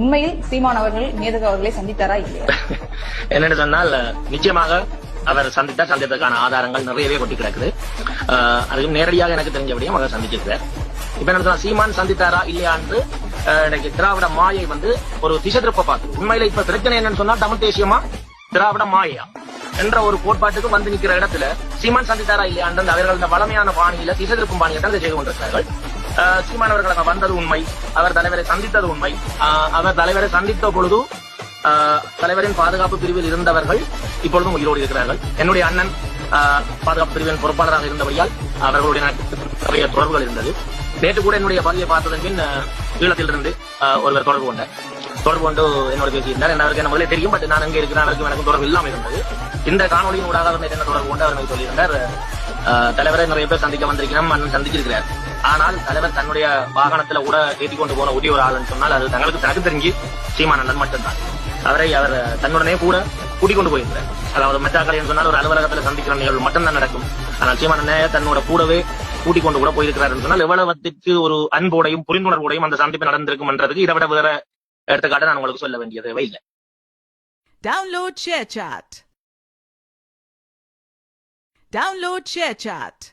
உண்மையில் சீமான் அவர்கள் மேதகு அவர்களை சந்தித்தாரா இல்லையா? என்னன்னு சொன்னால் நிச்சயமாக அவர் சந்தித்ததற்கான ஆதாரங்கள் நிறையவே கொட்டி கிடக்குது. அதுவும் நேரடியாக எனக்கு தெரிஞ்சபடியும் அவர் சந்திச்சிருக்கிறார். இப்ப என்ன சொன்னா சீமான் சந்தித்தாரா இல்லையா என்று எனக்கு திராவிட மாயை ஒரு திசை திருப்ப பார்த்து உண்மையில இப்ப பிரச்சனை என்னன்னு சொன்னா தமிழ் தேசியமா திராவிட மாயா என்ற ஒரு கோட்பாட்டுக்கு வந்து நிக்கிற இடத்துல சீமான் சந்தித்தாரா இல்லையா என்று அவர்கள் இந்த வளமையான பாணியில திசை திருப்பும் பாணியை தான் செய்து கொண்டிருக்கிறார்கள். சீமான் அவர்கள் வந்தது உண்மை, அவர் தலைவரை சந்தித்தது உண்மை. அவர் தலைவரை சந்தித்த பொழுது தலைவரின் பாதுகாப்பு பிரிவில் இருந்தவர்கள் இப்பொழுதும் உயிரோடு இருக்கிறார்கள். என்னுடைய அண்ணன் பாதுகாப்பு பிரிவின் பொறுப்பாளராக இருந்தபடியால் அவர்களுடைய நிறைய தொடர்புகள் இருந்தது. நேற்று கூட என்னுடைய பதிவை பார்த்ததன் பின் ஈழத்திலிருந்து ஒருவர் தொடர்பு கொண்டு என்னோட பேசியிருந்தார். அவருக்கு என்ன முதலே தெரியும், பட் நான் அங்கே இருக்கிறேன், அவருக்கு எனக்கு தொடர்பு இல்லாமல் இருந்தது. இந்த காணொலியின் ஊடாக அவர் என்ன தொடர்பு கொண்டு அவர் சொல்லியிருந்தார், தலைவரை நிறைய பேர் சந்திக்க வந்திருக்கிறோம், அண்ணன் சந்திச்சிருக்கிறார். ஆனால் தலைவர் தன்னுடைய வாகனத்துல கூட ஏற்றி கொண்டு போன ஒரே ஒரு ஆளுன்னு சொன்னால் அது தனக்கு தெரிஞ்சு சீமான் அண்ணன் மட்டும்தான். அவர் தன்னுடனே கூட கூட்டிக் கொண்டு போயிருக்கிறார். அதாவது மெட்டாக்களை சொன்னால் ஒரு அலுவலகத்துல சந்திக்கிற நிகழ்வு மட்டும்தான் நடக்கும். ஆனால் சீமான் அண்ணன் தன்னோட கூடவே கூட்டிக் கொண்டு கூட போயிருக்கிறார் சொன்னால் எவ்வளவுக்கு ஒரு அன்போடையும் புரிந்துணர்வோடையும் அந்த சந்திப்பு நடந்திருக்கும் என்றதுக்கு இதை விட வேற எடுத்துக்காட்டு நான் உங்களுக்கு சொல்ல வேண்டிய தேவை இல்லை. Download ShareChat.